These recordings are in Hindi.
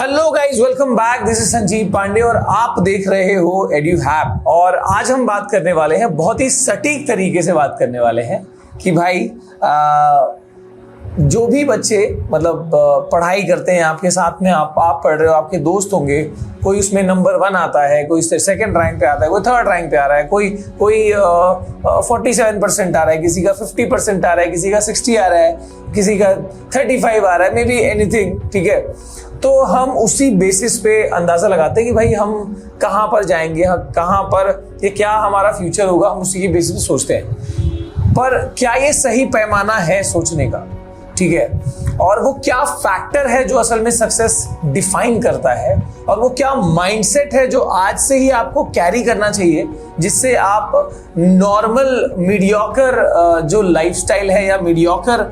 Hello guys, welcome back. This is Sanjeev Pandey और आप देख रहे हो एड्यूहैप। और आज हम बात करने वाले हैं, बहुत ही सटीक तरीके से बात करने वाले हैं कि भाई जो भी बच्चे मतलब पढ़ाई करते हैं आपके साथ में, आप पढ़ रहे हो, आपके दोस्त होंगे, कोई उसमें नंबर 1 आता है, कोई सेकंड रैंक पे आता है, कोई थर्ड रैंक पे आ रहा है, कोई 47% आ रहा है, किसी का 50% आ रहा है, किसी का 60 आ रहा है, किसी का 35 आ रहा है, मे बी एनीथिंग। ठीक है, तो हम उसी बेसिस पे अंदाजा लगाते हैं कि भाई हम कहाँ पर जाएंगे, कहाँ पर ये क्या हमारा फ्यूचर होगा, हम उसी के बेसिस पे सोचते हैं। पर क्या ये सही पैमाना है सोचने का? ठीक है, और वो क्या फैक्टर है जो असल में सक्सेस डिफाइन करता है, और वो क्या माइंडसेट है जो आज से ही आपको कैरी करना चाहिए, जिससे आप नॉर्मल मीडियोकर जो लाइफस्टाइल है या मीडियोकर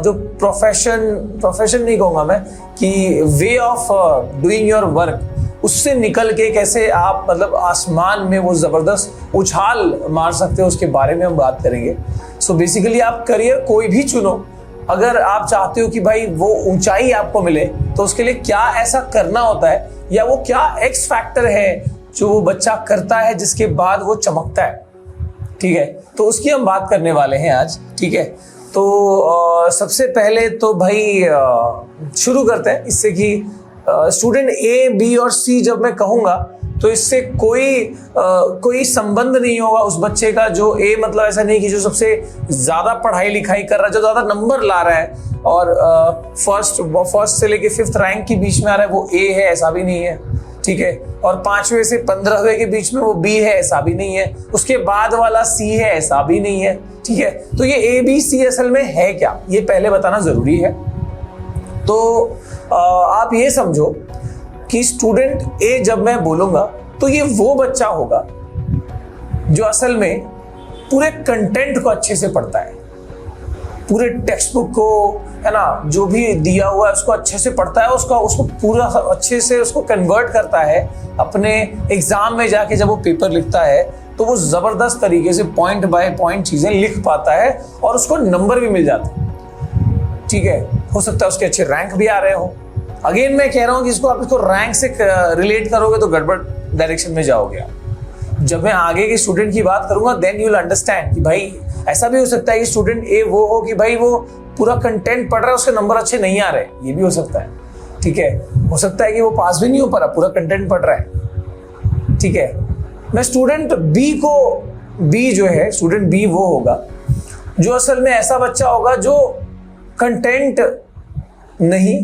जो प्रोफेशन नहीं कहूंगा मैं, कि way of doing your work, उससे निकल के कैसे आप मतलब आसमान में वो जबरदस्त उछाल मार सकते हो, उसके बारे में हम बात करेंगे। सो बेसिकली आप करियर कोई भी चुनो, अगर आप चाहते हो कि भाई वो ऊंचाई आपको मिले, तो उसके लिए क्या ऐसा करना होता है, या वो क्या एक्स फैक्टर है जो वो बच्चा करता है जिसके बाद वो चमकता है। ठीक है, तो उसकी हम बात करने वाले हैं आज। ठीक है, तो सबसे पहले तो भाई शुरू करते हैं इससे कि स्टूडेंट ए, बी और सी जब मैं कहूँगा तो इससे कोई संबंध नहीं होगा उस बच्चे का जो ए, मतलब ऐसा नहीं कि जो सबसे ज्यादा पढ़ाई लिखाई कर रहा है, जो ज्यादा नंबर ला रहा है और फर्स्ट से लेके 5th रैंक के बीच में आ रहा है, वो ए है, ऐसा भी नहीं है। ठीक है, और 5वें से 15वें के बीच में वो बी है, ऐसा भी नहीं है। उसके बाद वाला सी है, ऐसा भी नहीं है। ठीक है, तो ये ए बी सी असल में है क्या, ये पहले बताना जरूरी है। तो आप ये समझो कि स्टूडेंट ए जब मैं बोलूंगा तो ये वो बच्चा होगा जो असल में पूरे कंटेंट को अच्छे से पढ़ता है, पूरे टेक्स्ट बुक को, है ना, जो भी दिया हुआ है उसको अच्छे से पढ़ता है, उसको पूरा अच्छे से उसको कन्वर्ट करता है अपने एग्जाम में जाके। जब वो पेपर लिखता है तो वो जबरदस्त तरीके से पॉइंट बाय पॉइंट चीजें लिख पाता है और उसको नंबर भी मिल जाते हैं। ठीक है, हो सकता है उसके अच्छे रैंक भी आ रहे हो। अगेन मैं कह रहा हूं कि आप इसको रैंक से रिलेट करोगे तो गड़बड़ डायरेक्शन में जाओगे आप। जब मैं आगे के स्टूडेंट की बात करूंगा देन यू विल अंडरस्टैंड कि भाई ऐसा भी हो सकता है कि स्टूडेंट ए वो हो कि भाई वो पूरा कंटेंट पढ़ रहा है, उसके नंबर अच्छे नहीं आ रहे, ये भी हो सकता है। ठीक है, हो सकता है कि वो पास भी नहीं हो पा रहा, पूरा कंटेंट पढ़ रहा है। ठीक है, मैं स्टूडेंट बी जो है, स्टूडेंट बी वो होगा जो असल में ऐसा बच्चा होगा जो कंटेंट नहीं,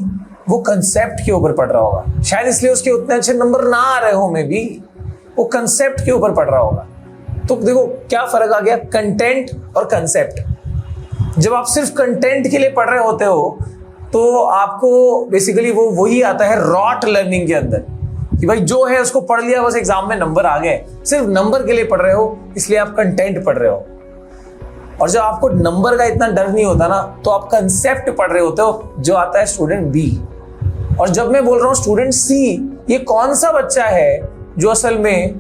वो कंसेप्ट के ऊपर पढ़ रहा होगा। शायद इसलिए उसके उतने अच्छे नंबर ना आ रहे हो, में भी वो कंसेप्ट के ऊपर पढ़ रहा होगा। तो देखो क्या फर्क आ गया, कंटेंट और कंसेप्ट। जब आप सिर्फ कंटेंट के लिए पढ़ रहे होते हो तो आपको बेसिकली वो वही आता है रॉट लर्निंग के अंदर, कि भाई जो है उसको पढ़ लिया, बस एग्जाम में नंबर आ गए। सिर्फ नंबर के लिए पढ़ रहे हो, इसलिए आप कंटेंट पढ़ रहे हो। और जब आपको नंबर का इतना डर नहीं होता ना, तो आप कंसेप्ट पढ़ रहे होते हो, जो आता है स्टूडेंट बी। और जब मैं बोल रहा हूं स्टूडेंट सी, ये कौन सा बच्चा है जो असल में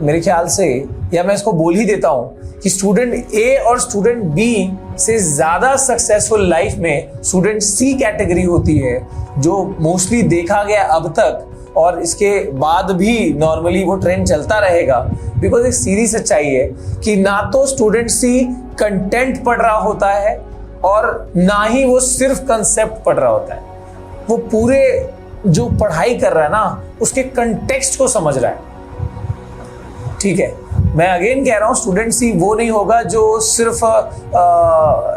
मेरे ख्याल से, या मैं इसको बोल ही देता हूं कि स्टूडेंट ए और स्टूडेंट बी से ज्यादा सक्सेसफुल लाइफ में स्टूडेंट सी कैटेगरी होती है, जो मोस्टली देखा गया अब तक, और इसके बाद भी नॉर्मली वो ट्रेंड चलता रहेगा। बिकॉज एक सीधी सच्चाई है कि ना तो स्टूडेंट सी कंटेंट पढ़ रहा होता है और ना ही वो सिर्फ कंसेप्ट पढ़ रहा होता है, वो पूरे जो पढ़ाई कर रहा है ना उसके कंटेक्स्ट को समझ रहा है। ठीक है, मैं अगेन कह रहा हूं स्टूडेंट सी वो नहीं होगा जो सिर्फ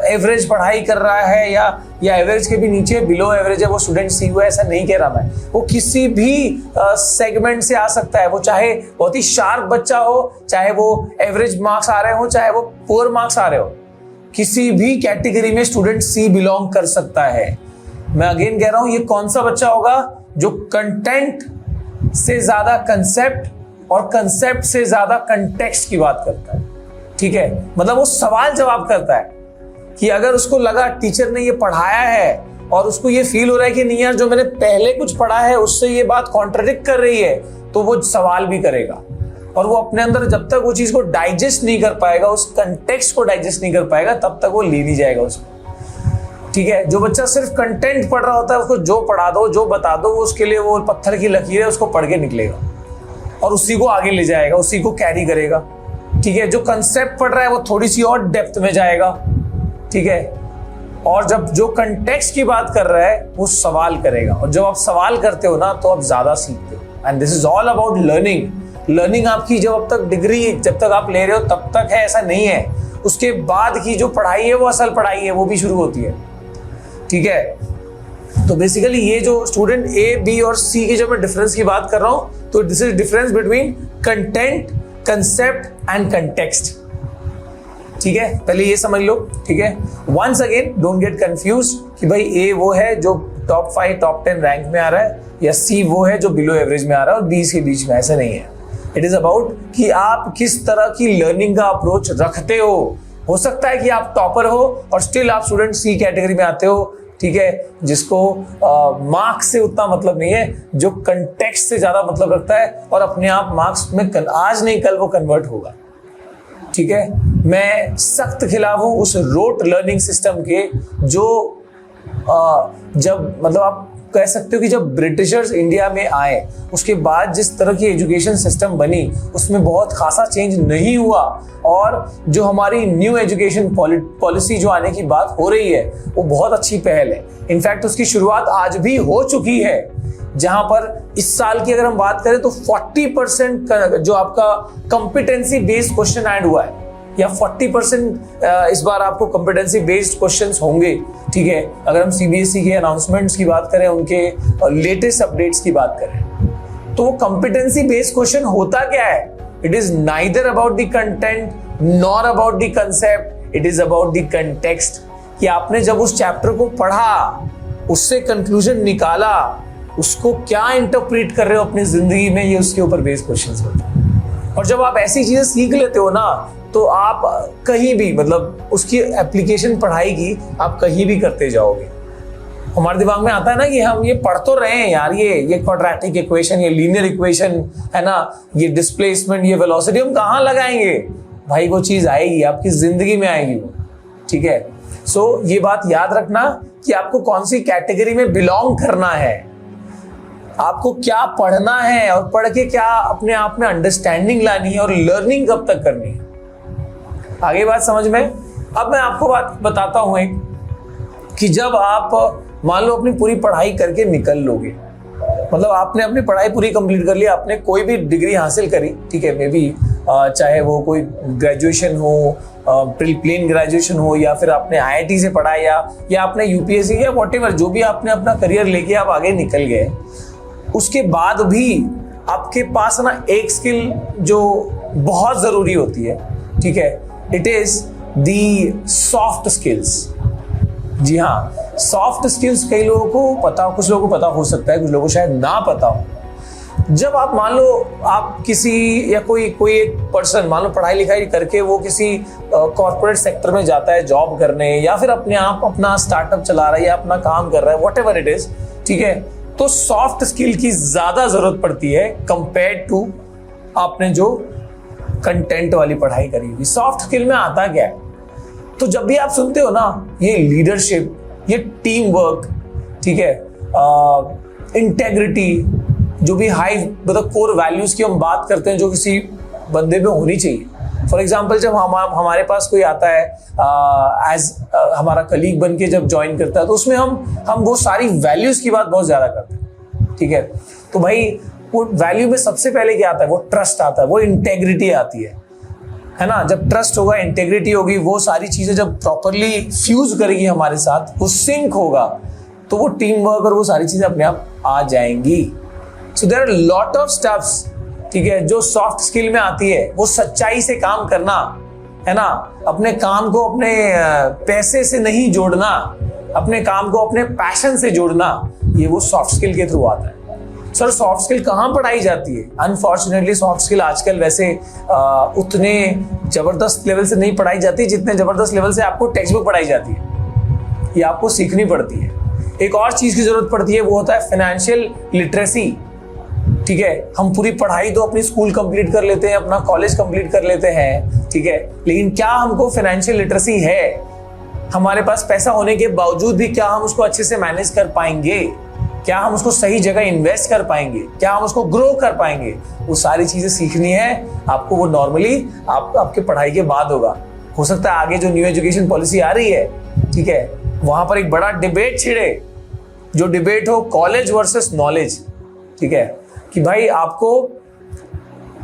एवरेज पढ़ाई कर रहा है या एवरेज के भी नीचे बिलो एवरेज है, वो स्टूडेंट सी हुआ, ऐसा नहीं कह रहा मैं। वो किसी भी सेगमेंट से आ सकता है, वो चाहे बहुत ही शार्प बच्चा हो, चाहे वो एवरेज मार्क्स आ रहे हो, चाहे वो पुअर मार्क्स आ रहे हो, किसी भी कैटेगरी में स्टूडेंट सी बिलोंग कर सकता है। मैं अगेन कह रहा हूं ये कौन सा बच्चा होगा जो कंटेंट से ज्यादा कंसेप्ट और कंसेप्ट से ज्यादा कंटेक्स्ट की बात करता है। ठीक है, मतलब वो सवाल जवाब करता है कि अगर उसको लगा टीचर ने ये पढ़ाया है और उसको ये फील हो रहा है कि नहीं यार, जो मैंने पहले कुछ पढ़ा है उससे ये बात कॉन्ट्रडिक्ट कर रही है, तो वो सवाल भी करेगा। और वो अपने अंदर जब तक वो चीज को डाइजेस्ट नहीं कर पाएगा, उस कंटेक्स्ट को डाइजेस्ट नहीं कर पाएगा, तब तक वो ले नहीं जाएगा उसको। ठीक है। जो बच्चा सिर्फ कंटेंट पढ़ रहा होता है, उसको जो पढ़ा दो, जो बता दो, उसके लिए वो पत्थर की लकीर है, उसको पढ़ के निकलेगा और उसी को आगे ले जाएगा, उसी को कैरी करेगा, ठीक है। जो कंसेप्ट पढ़ रहा है वो थोड़ी सी और डेप्थ में जाएगा, ठीक है। और जब जो कंटेक्स्ट की बात कर रहा है वो सवाल करेगा, और जब आप सवाल करते हो ना तो आप ज्यादा सीखते हो। And this is all about learning. Learning आपकी जब तक डिग्री जब तक आप ले रहे हो तब तक है, ऐसा नहीं है। उसके बाद की जो पढ़ाई है वो असल पढ़ाई है, वो भी शुरू होती है, ठीक है। तो बेसिकली ये जो स्टूडेंट ए, बी और सी की जब मैं डिफरेंस की बात कर रहा हूं, तो this is difference between content, concept and context, ठीक है। पहले ये समझ लो, ठीक है। Once again don't get confuse कि भाई ए वो है जो टॉप 5 टॉप 10 रैंक में आ रहा है, या सी वो है जो बिलो एवरेज में आ रहा है और 20 के बीच में, ऐसा नहीं है। इट इज अबाउट कि आप किस तरह की लर्निंग का अप्रोच रखते हो सकता है कि आप टॉपर हो और स्टिल आप स्टूडेंट सी कैटेगरी में आते हो, ठीक है, जिसको मार्क्स से उतना मतलब नहीं है, जो कंटेक्स्ट से ज्यादा मतलब रखता है और अपने आप मार्क्स में आज नहीं कल वो कन्वर्ट होगा, ठीक है। मैं सख्त खिलाफ हूं उस रोट लर्निंग सिस्टम के, जो जब मतलब आप कह सकते हो कि जब ब्रिटिशर्स इंडिया में आए उसके बाद जिस तरह की एजुकेशन सिस्टम बनी उसमें बहुत खासा चेंज नहीं हुआ, और जो हमारी न्यू एजुकेशन पॉलिसी जो आने की बात हो रही है वो बहुत अच्छी पहल है। इनफैक्ट उसकी शुरुआत आज भी हो चुकी है, जहां पर इस साल की अगर हम बात करें तो 40% जो आपका कॉम्पिटेंसी बेस्ड क्वेश्चन ऐड हुआ है, या 40% इस बार आपको कॉम्पिटेंसी बेस्ड क्वेश्चंस होंगे, ठीक है। अगर हम सीबीएसई के अनाउंसमेंट्स की बात करें, उनके लेटेस्ट अपडेट्स की बात करें, तो वो कॉम्पिटेंसी बेस्ड क्वेश्चन होता क्या है? It is neither about the content nor about the concept, it is about the context. कि आपने जब उस चैप्टर को पढ़ा, उससे कंक्लूजन निकाला, उसको क्या इंटरप्रेट कर रहे हो अपनी जिंदगी में, ये उसके ऊपर बेस्ड क्वेश्चंस होते हैं। और जब आप ऐसी चीजें सीख लेते हो ना, तो आप कहीं भी मतलब उसकी एप्लीकेशन पढ़ाई की आप कहीं भी करते जाओगे। हमारे दिमाग में आता है ना कि हम ये पढ़ तो रहे हैं यार, ये क्वाड्रेटिक इक्वेशन, ये लीनियर इक्वेशन है ना, ये डिस्प्लेसमेंट, ये वेलोसिटी हम कहाँ लगाएंगे? भाई वो चीज आएगी, आपकी जिंदगी में आएगी वो, ठीक है। सो ये बात याद रखना कि आपको कौन सी कैटेगरी में बिलोंग करना है, आपको क्या पढ़ना है, और पढ़ के क्या अपने आप में अंडरस्टैंडिंग लानी है, और लर्निंग कब तक करनी है। आगे बात समझ में। अब मैं आपको बात बताता हूं एक, कि जब आप मान लो अपनी पूरी पढ़ाई करके निकल लोगे, मतलब आपने अपनी पढ़ाई पूरी कंप्लीट कर ली, आपने कोई भी डिग्री हासिल करी, ठीक है, मे बी चाहे वो कोई ग्रेजुएशन हो, प्लेन ग्रेजुएशन हो, या फिर आपने आईआईटी से पढ़ा, या आपने यूपीएससी या व्हाटएवर, जो भी आपने अपना करियर लेके आप आगे निकल गए, उसके बाद भी आपके पास ना एक स्किल जो बहुत जरूरी होती है, ठीक है, it is the soft skills. जी हाँ, सॉफ्ट स्किल्स कई लोगों को पता, कुछ लोगों को पता हो सकता है, कुछ लोगों को शायद ना पता हो। जब आप मान लो आप किसी या कोई एक पर्सन मान लो पढ़ाई लिखाई करके वो किसी कॉर्पोरेट सेक्टर में जाता है जॉब करने, या फिर अपने आप अपना स्टार्टअप चला रहा है, या अपना काम कर रहा है, व्हाटएवर इट इज, ठीक है, तो सॉफ्ट स्किल की ज्यादा जरूरत पड़ती है कंपेयर टू आपने जो कंटेंट वाली पढ़ाई करी हुई। सॉफ्ट स्किल में आता क्या है? तो जब भी आप सुनते हो ना, ये लीडरशिप, ये टीम वर्क, ठीक है, इंटेग्रिटी, जो भी हाई मतलब कोर वैल्यूज की हम बात करते हैं जो किसी बंदे में होनी चाहिए। फॉर एग्जाम्पल जब हमारे पास कोई आता है एज हमारा कलीग बन के जब ज्वाइन करता है, तो उसमें हम वो सारी वैल्यूज की बात बहुत ज्यादा करते हैं, ठीक है। तो भाई वो वैल्यू में सबसे पहले क्या आता है? वो ट्रस्ट आता है, वो इंटेग्रिटी आती है ना। जब ट्रस्ट होगा, इंटेग्रिटी होगी, वो सारी चीजें जब प्रॉपरली फ्यूज करेगी हमारे साथ, वो सिंक होगा, तो वो टीम वर्क और वो सारी चीजें अपने आप आ जाएंगी। So there are lot of stuffs, ठीक है, जो सॉफ्ट स्किल में आती है। वो सच्चाई से काम करना, है ना, अपने काम को अपने पैसे से नहीं जोड़ना, अपने काम को अपने पैशन से जोड़ना, ये वो सॉफ्ट स्किल के थ्रू आता है। सर सॉफ्ट स्किल कहाँ पढ़ाई जाती है? अनफॉर्चुनेटली सॉफ्ट स्किल आजकल वैसे उतने जबरदस्त लेवल से नहीं पढ़ाई जाती जितने जबरदस्त लेवल से आपको टेक्स्ट बुक पढ़ाई जाती है। ये आपको सीखनी पड़ती है। एक और चीज की जरूरत पड़ती है, वो होता है फाइनेंशियल लिटरेसी, ठीक है। हम पूरी पढ़ाई तो अपनी स्कूल कंप्लीट कर लेते हैं, अपना कॉलेज कंप्लीट कर लेते हैं, ठीक है, लेकिन क्या हमको फाइनेंशियल लिटरेसी है? हमारे पास पैसा होने के बावजूद भी क्या हम उसको अच्छे से मैनेज कर पाएंगे, क्या हम उसको सही जगह इन्वेस्ट कर पाएंगे, क्या हम उसको ग्रो कर पाएंगे, वो सारी चीजें सीखनी है आपको। वो नॉर्मली आपके पढ़ाई के बाद होगा। हो सकता है आगे जो न्यू एजुकेशन पॉलिसी आ रही है, ठीक है, वहां पर एक बड़ा डिबेट छिड़े, जो डिबेट हो कॉलेज वर्सेस नॉलेज, ठीक है, कि भाई आपको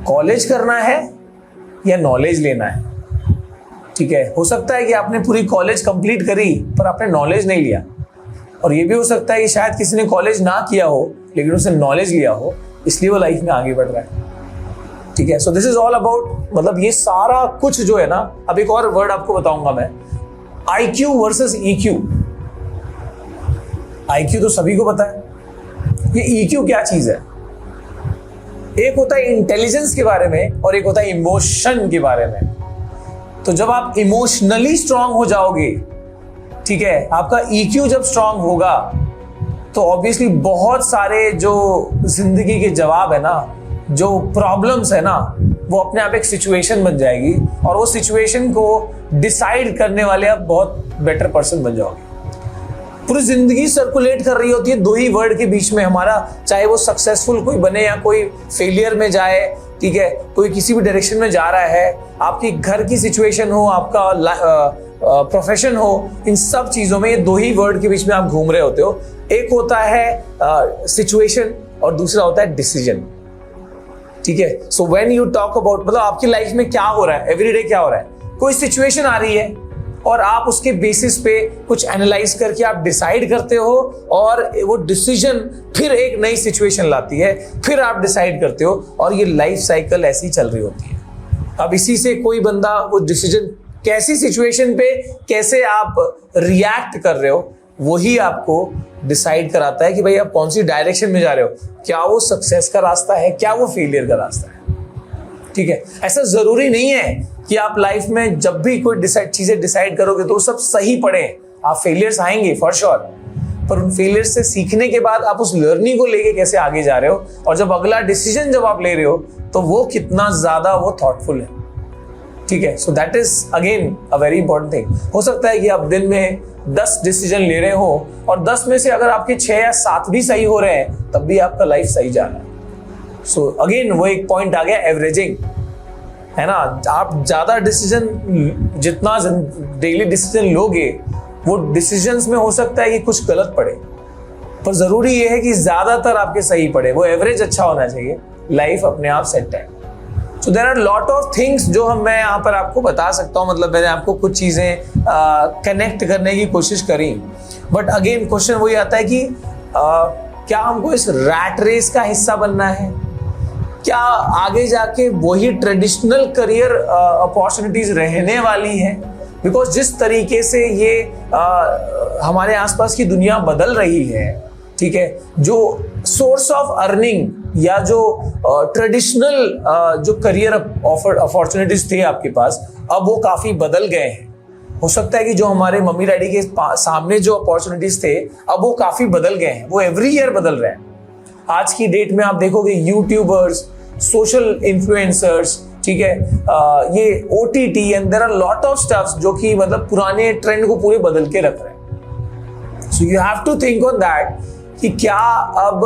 कॉलेज करना है या नॉलेज लेना है, ठीक है। हो सकता है कि आपने पूरी कॉलेज कंप्लीट करी पर आपने नॉलेज नहीं लिया, और ये भी हो सकता है कि शायद किसी ने कॉलेज ना किया हो लेकिन उसने नॉलेज लिया हो, इसलिए वो लाइफ में आगे बढ़ रहा है, ठीक है। So this is all about, मतलब ये सारा कुछ जो है ना, अब एक और वर्ड आपको बताऊंगा मैं, IQ वर्सेस EQ। IQ तो सभी को पता है, ये EQ क्या चीज है? एक होता है इंटेलिजेंस के बारे में और एक होता है इमोशन के बारे में। तो जब आप इमोशनली स्ट्रांग हो जाओगे, ठीक है, आपका EQ जब स्ट्रांग होगा तो ऑब्वियसली बहुत सारे जो जिंदगी के जवाब है ना, जो प्रॉब्लम्स है ना, वो अपने आप एक सिचुएशन बन जाएगी, और वो सिचुएशन को डिसाइड करने वाले आप बहुत बेटर पर्सन बन जाओगे। पूरी जिंदगी सर्कुलेट कर रही होती है दो ही वर्ड के बीच में हमारा, चाहे वो सक्सेसफुल कोई बने या कोई फेलियर में जाए, ठीक है, कोई किसी भी डायरेक्शन में जा रहा है, आपकी घर की सिचुएशन हो, आपका प्रोफेशन हो, इन सब चीजों में ये दो ही वर्ड के बीच में आप घूम रहे होते हो। एक होता है सिचुएशन और दूसरा होता है डिसीजन, ठीक है। So when you talk about, मतलब आपकी लाइफ में क्या हो रहा है, एवरीडे क्या हो रहा है, कोई सिचुएशन आ रही है और आप उसके बेसिस पे कुछ एनालाइज करके आप डिसाइड करते हो, और वो डिसीजन फिर एक नई सिचुएशन लाती है, फिर आप डिसाइड करते हो, और ये लाइफ साइकिल ऐसी चल रही होती है। अब इसी से कोई बंदा वो डिसीजन कैसी सिचुएशन पे कैसे आप रिएक्ट कर रहे हो, वही आपको डिसाइड कराता है कि भाई आप कौन सी डायरेक्शन में जा रहे हो, क्या वो सक्सेस का रास्ता है, क्या वो फेलियर का रास्ता है, ठीक है। ऐसा जरूरी नहीं है कि आप लाइफ में जब भी कोई चीजें डिसाइड करोगे तो सब सही पड़े, आप फेलियर्स आएंगे फॉर श्योर, पर उन फेलियर से सीखने के बाद आप उस लर्निंग को लेके कैसे आगे जा रहे हो, और जब अगला डिसीजन जब आप ले रहे हो तो वो कितना ज्यादा वो थॉटफुल है, ठीक है। So that is again a very important thing. हो सकता है कि आप दिन में 10 डिसीजन ले रहे हो और 10 में से अगर आपके 6 या 7 भी सही हो रहे हैं, तब भी आपका लाइफ सही जा रहा है। सो अगेन वो एक पॉइंट आ गया, एवरेजिंग, है ना। आप ज्यादा डिसीजन, जितना डेली डिसीजन लोगे, वो डिसीजंस में हो सकता है कि कुछ गलत पड़े, पर जरूरी ये है कि ज्यादातर आपके सही पड़े, वो एवरेज अच्छा होना चाहिए, लाइफ अपने आप सेट है। So there are lot of things जो मैं यहाँ पर आपको बता सकता हूँ, मतलब मैंने आपको कुछ चीजें कनेक्ट करने की कोशिश करी, बट अगेन क्वेश्चन वही आता है कि क्या हमको इस रैट रेस का हिस्सा बनना है, क्या आगे जाके वही ट्रेडिशनल करियर अपॉर्चुनिटीज रहने वाली हैं? बिकॉज जिस तरीके से ये हमारे आसपास की दुनिया बदल रही है, ठीक है, जो सोर्स ऑफ अर्निंग या जो ट्रेडिशनल जो करियर अपॉर्चुनिटीज थे आपके पास, अब वो काफी बदल गए हैं। हो सकता है कि जो हमारे मम्मी डैडी के सामने जो अपॉर्चुनिटीज थे, अब वो काफी बदल गए हैं, वो एवरी ईयर बदल रहे हैं। आज की डेट में आप देखोगे यूट्यूबर्स, सोशल इन्फ्लुएंसर्स, ठीक है, ये OTT and there are lot of stuffs जो कि मतलब पुराने ट्रेंड को पूरे बदल के रख रहे हैं। So you have to think on that कि क्या अब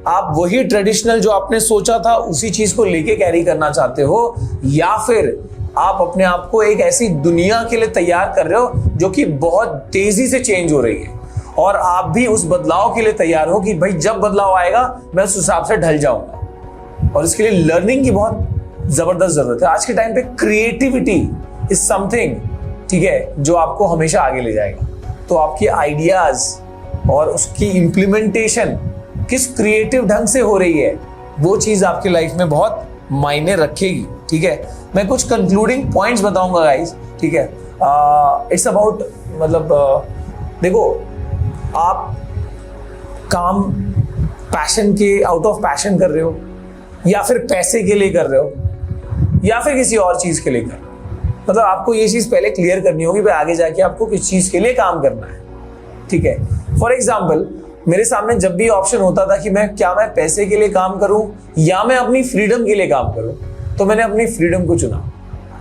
आप वही ट्रेडिशनल जो आपने सोचा था उसी चीज को लेके कैरी करना चाहते हो, या फिर आप अपने आप को एक ऐसी दुनिया के लिए तैयार कर रहे हो जो कि बहुत तेजी से चेंज हो रही है, और आप भी उस बदलाव के लिए तैयार हो कि भाई जब बदलाव आएगा मैं उस हिसाब से ढल जाऊंगा। और इसके लिए लर्निंग की बहुत जबरदस्त जरूरत है। आज के टाइम पे क्रिएटिविटी इज समथिंग, ठीक है, जो आपको हमेशा आगे ले जाएगा। तो आपके आइडियाज और उसकी इम्प्लीमेंटेशन किस क्रिएटिव ढंग से हो रही है, वो चीज आपकी लाइफ में बहुत मायने रखेगी, ठीक है। मैं कुछ कंक्लूडिंग पॉइंट्स बताऊंगा गाइस, ठीक है। इट्स अबाउट, मतलब देखो, आप काम पैशन के, आउट ऑफ पैशन कर रहे हो, या फिर पैसे के लिए कर रहे हो, या फिर किसी और चीज के लिए कर रहे हो, मतलब आपको ये चीज पहले क्लियर करनी होगी भाई आगे जाके आपको किस चीज के लिए काम करना है, ठीक है। फॉर एग्जाम्पल, मेरे सामने जब भी ऑप्शन होता था कि मैं पैसे के लिए काम करूं या मैं अपनी फ्रीडम के लिए काम करूं, तो मैंने अपनी फ्रीडम को चुना,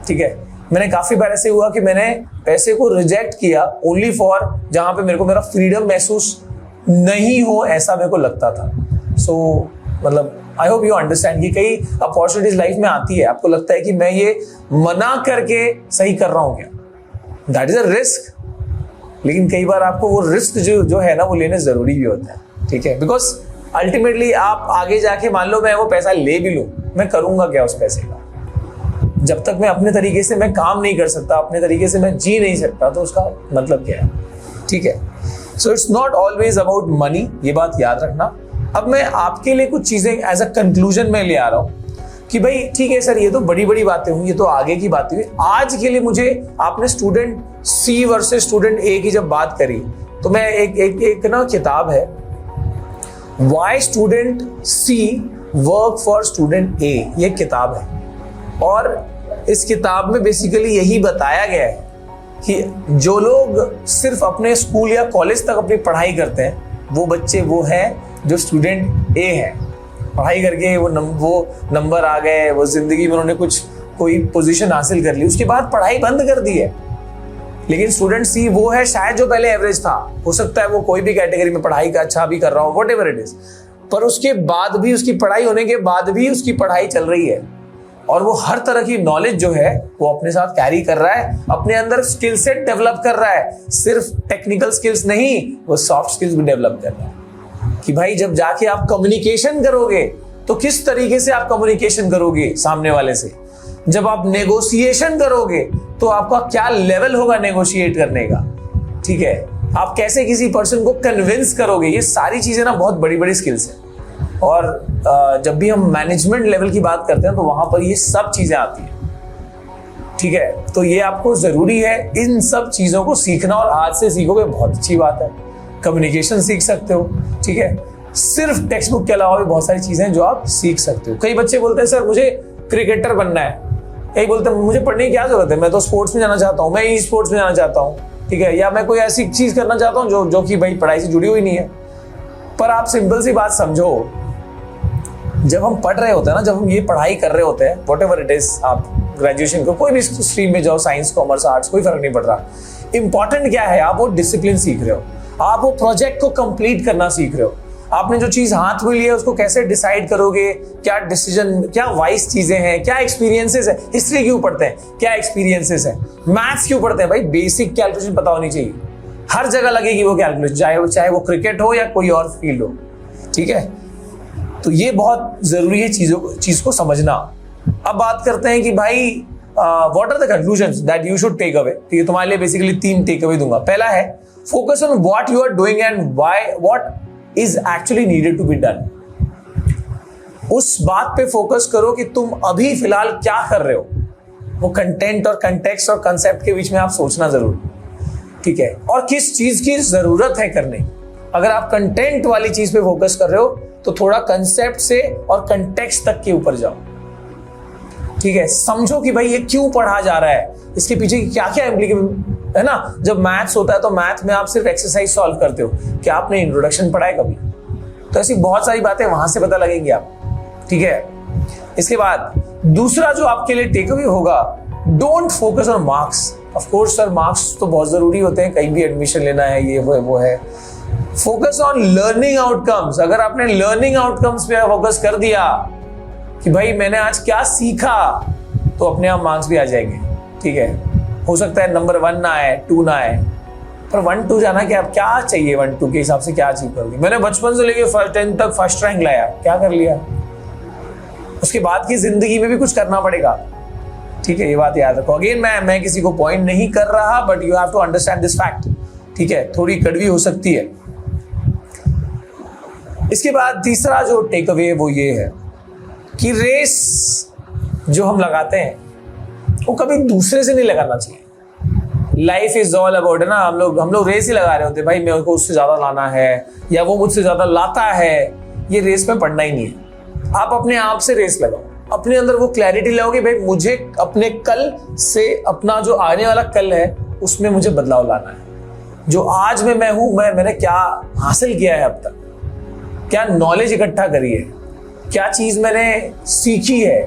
ठीक है। मैंने काफी बार ऐसे हुआ कि मैंने पैसे को रिजेक्ट किया ओनली फॉर जहां पे मेरे को मेरा फ्रीडम महसूस नहीं हो, ऐसा मेरे को लगता था। सो मतलब आई होप यू अंडरस्टैंड कि कई अपॉर्चुनिटीज लाइफ में आती है, आपको लगता है कि मैं ये मना करके सही कर रहा हूं क्या, दैट इज अ रिस्क। लेकिन कई बार आपको वो रिस्क जो है ना वो लेने जरूरी भी होता है, ठीक है, बिकॉज अल्टीमेटली आप आगे जाके मान लो मैं वो पैसा ले भी लूं, मैं करूंगा क्या उस पैसे का? जब तक मैं अपने तरीके से मैं काम नहीं कर सकता, अपने तरीके से मैं जी नहीं सकता, तो उसका मतलब क्या है, ठीक है। So it's not always about money, ये बात याद रखना। अब मैं आपके लिए कुछ चीजें एज अ कंक्लूजन में ले आ रहा हूं कि भाई ठीक है सर, ये तो बड़ी बड़ी बातें हुई, ये तो आगे की बातें हुई। आज के लिए मुझे आपने स्टूडेंट सी वर्सेस स्टूडेंट ए की जब बात करी, तो मैं एक ना किताब है why student C work for student A, ये किताब है। और इस किताब में बेसिकली यही बताया गया है कि जो लोग सिर्फ अपने स्कूल या कॉलेज तक अपनी पढ़ाई करते हैं, वो बच्चे वो हैं जो स्टूडेंट ए है। पढ़ाई करके वो नंबर आ गए, वो जिंदगी में उन्होंने कोई पोजीशन हासिल कर ली, उसके बाद पढ़ाई बंद कर दी है। लेकिन स्टूडेंट सी वो है शायद जो पहले एवरेज था, हो सकता है वो कोई भी कैटेगरी में पढ़ाई का अच्छा भी कर रहा हो, व्हाटएवर इट इज, पर उसके बाद भी, उसकी पढ़ाई होने के बाद भी उसकी पढ़ाई चल रही है और वो हर तरह की नॉलेज जो है वो अपने साथ कैरी कर रहा है, अपने अंदर स्किल सेट डेवलप कर रहा है। सिर्फ टेक्निकल स्किल्स नहीं, वो सॉफ्ट स्किल्स भी डेवलप कर रहा है कि भाई जब जाके आप कम्युनिकेशन करोगे तो किस तरीके से आप कम्युनिकेशन करोगे सामने वाले से, जब आप नेगोशिएशन करोगे तो आपका क्या लेवल होगा नेगोशिएट करने का, ठीक है, आप कैसे किसी पर्सन को कन्विंस करोगे, ये सारी चीजें ना बहुत बड़ी बड़ी स्किल्स हैं। और जब भी हम मैनेजमेंट लेवल की बात करते हैं तो वहां पर ये सब चीजें आती हैं, ठीक है। तो ये आपको जरूरी है इन सब चीजों को सीखना, और आज से सीखोगे बहुत अच्छी बात है। कम्युनिकेशन सीख सकते हो, ठीक है, सिर्फ टेक्स्ट बुक के अलावा भी बहुत सारी चीजें जो आप सीख सकते हो। कई बच्चे बोलते हैं सर मुझे क्रिकेटर बनना है, कई बोलते हैं मुझे पढ़ने की क्या जरूरत है, मैं तो स्पोर्ट्स में जाना चाहता हूँ, मैं ई स्पोर्ट्स में जाना चाहता हूँ, ठीक है, या मैं कोई ऐसी चीज करना चाहता हूँ जो कि भाई पढ़ाई से जुड़ी हुई नहीं है। पर आप सिंपल सी बात समझो, जब हम पढ़ रहे होते हैं ना, जब हम ये पढ़ाई कर रहे होते हैं, व्हाटएवर इट इज, आप ग्रेजुएशन को कोई भी स्ट्रीम में जाओ, साइंस कॉमर्स आर्ट्स कोई फर्क नहीं पड़ रहा, इंपॉर्टेंट क्या है, आप वो डिसिप्लिन सीख रहे हो, आप वो प्रोजेक्ट को कंप्लीट करना सीख रहे हो, आपने जो चीज हाथ में ली है उसको कैसे डिसाइड करोगे, क्या डिसीजन, क्या वाइज चीजें हैं, क्या एक्सपीरियंसेस है, हिस्ट्री क्यों पढ़ते हैं, क्या एक्सपीरियंसेस है, मैथ्स क्यों पढ़ते हैं, भाई बेसिक कैलकुलेशन पता होनी चाहिए, हर जगह लगेगी वो कैलकुलेशन, चाहे वो क्रिकेट हो या कोई और फील्ड हो, ठीक है। तो ये बहुत जरूरी है चीज को समझना। अब बात करते हैं कि भाई what are the conclusions that you should take away, ठीक है, तुम्हारे लिए बेसिकली 3 टेक अवे दूंगा। पहला है focus on what you are doing and what is actually needed to be done. उस बात पे फोकस करो कि तुम अभी फिलहाल क्या कर रहे हो, वो कंटेंट और कंटेक्स्ट और कंसेप्ट के बीच में आप सोचना जरूर, ठीक है, और किस चीज की जरूरत है करने। अगर आप कंटेंट वाली चीज पे फोकस कर रहे हो तो थोड़ा कंसेप्ट से और कंटेक्स्ट तक के ऊपर जाओ, ठीक है, समझो कि भाई ये क्यों पढ़ा जा रहा है, इसके पीछे क्या क्या इम्प्लीकेशन है ना। जब मैथ्स होता है तो मैथ में आप सिर्फ एक्सरसाइज सॉल्व करते हो, क्या आपने इंट्रोडक्शन पढ़ा है कभी? तो ऐसी बहुत सारी बातें वहां से पता लगेंगी आप, ठीक है। इसके बाद दूसरा जो आपके लिए टेक अवे होगा, don't focus on marks. Of course sir marks तो बहुत जरूरी होते हैं, कहीं भी एडमिशन लेना है, ये वो है। Focus on learning outcomes. अगर आपने लर्निंग आउटकम्स पे फोकस कर दिया कि भाई मैंने आज क्या सीखा, तो अपने आप मार्क्स भी आ जाएंगे, ठीक है। हो सकता है नंबर 1 ना आए, 2 ना आए, पर 1-2 जाना कि आप क्या चाहिए, 1-2 के हिसाब से क्या अचीव करोगे। मैंने बचपन से लेके 10th तक फर्स्ट रैंक लाया, क्या कर लिया, उसके बाद की जिंदगी में भी कुछ करना पड़ेगा, ठीक है, ये बात याद रखो। अगेन मैं किसी को पॉइंट नहीं कर रहा, but you have to understand this fact, ठीक है, थोड़ी कड़वी हो सकती है। इसके बाद तीसरा जो टेक अवे है वो ये है कि रेस जो हम लगाते हैं वो कभी दूसरे से नहीं लगाना चाहिए। लाइफ इज ऑल अबाउट, है ना, हम लोग रेस ही लगा रहे होते हैं, भाई मेरे को उससे ज्यादा लाना है या वो मुझसे ज्यादा लाता है, ये रेस में पढ़ना ही नहीं है। आप अपने आप से रेस लगाओ, अपने अंदर वो क्लैरिटी लाओगे, भाई मुझे अपने कल से अपना जो आने वाला कल है उसमें मुझे बदलाव लाना है। जो आज में मैं हूं, मैंने क्या हासिल किया है अब तक, क्या नॉलेज इकट्ठा करी है, क्या चीज मैंने सीखी है,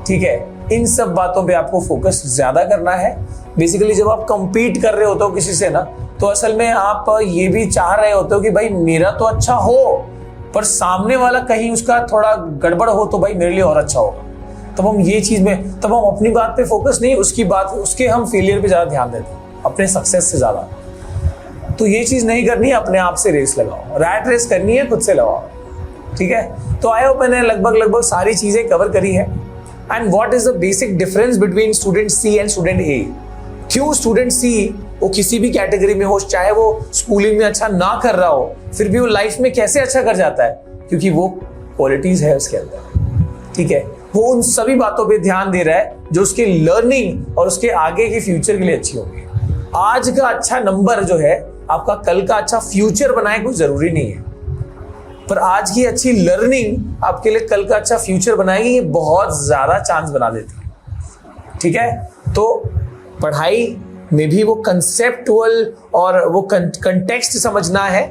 ठीक है, इन सब बातों पे आपको फोकस ज्यादा करना है। बेसिकली जब आप compete कर रहे होते हो किसी से ना, तो असल में आप ये भी चाह रहे होते हो कि भाई मेरा तो अच्छा हो, पर सामने वाला कहीं उसका थोड़ा गड़बड़ हो तो भाई मेरे लिए और अच्छा होगा। तब हम ये चीज में, तब हम अपनी बात पे फोकस नहीं, उसके हम फेलियर पे ज्यादा ध्यान देते हैं, अपने सक्सेस से ज्यादा। तो ये चीज नहीं करनी है, अपने आप से रेस लगाओ, रैट रेस करनी है, खुद से लगाओ, ठीक है। तो आई होप मैंने लगभग सारी चीजें कवर करी है। And what is the basic difference between student C and student A. क्यों स्टूडेंट सी वो किसी भी कैटेगरी में हो, चाहे वो स्कूलिंग में अच्छा ना कर रहा हो, फिर भी वो लाइफ में कैसे अच्छा कर जाता है, क्योंकि वो क्वालिटीज है उसके अंदर, ठीक है। वो उन सभी बातों पे ध्यान दे रहा है जो उसके लर्निंग और उसके आगे के फ्यूचर के लिए अच्छी होगी। आज का अच्छा नंबर जो है आपका कल का अच्छा फ्यूचर बनाए, कोई जरूरी नहीं है, पर आज की अच्छी लर्निंग आपके लिए कल का अच्छा फ्यूचर बनाएगी, ये बहुत ज्यादा चांस बना देती है, ठीक है। तो पढ़ाई में भी वो कंसेप्टुअल और वो कंटेक्स्ट समझना है,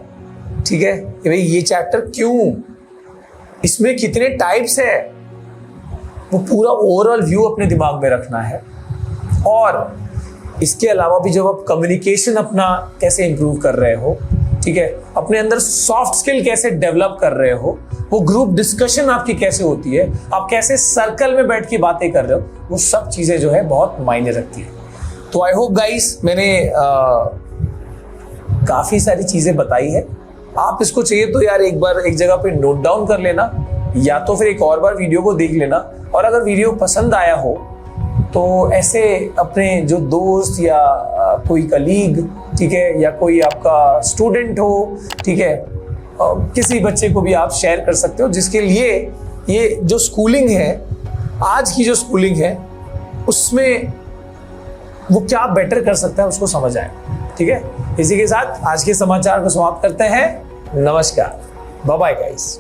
ठीक है, कि भाई ये चैप्टर क्यों, इसमें कितने टाइप्स है, वो पूरा ओवरऑल व्यू अपने दिमाग में रखना है। और इसके अलावा भी जब आप कम्युनिकेशन अपना कैसे इंप्रूव कर रहे हो, ठीक है, अपने अंदर सॉफ्ट स्किल कैसे डेवलप कर रहे हो, वो ग्रुप डिस्कशन आपकी कैसे होती है, आप कैसे सर्कल में बैठ के बातें कर रहे हो, वो सब चीजें जो है बहुत मायने रखती है। तो आई होप गाइस मैंने काफी सारी चीजें बताई है। आप इसको चाहिए तो यार एक बार एक जगह पे नोट डाउन कर लेना, या तो फिर एक और बार वीडियो को देख लेना। और अगर वीडियो पसंद आया हो तो ऐसे अपने जो दोस्त या कोई कलीग, ठीक है, या कोई आपका स्टूडेंट हो, ठीक है, किसी बच्चे को भी आप शेयर कर सकते हो, जिसके लिए ये जो स्कूलिंग है, आज की जो स्कूलिंग है, उसमें वो क्या बेटर कर सकता है उसको समझ आए, ठीक है। इसी के साथ आज के समाचार को समाप्त करते हैं। नमस्कार, बाय बाय गाइस।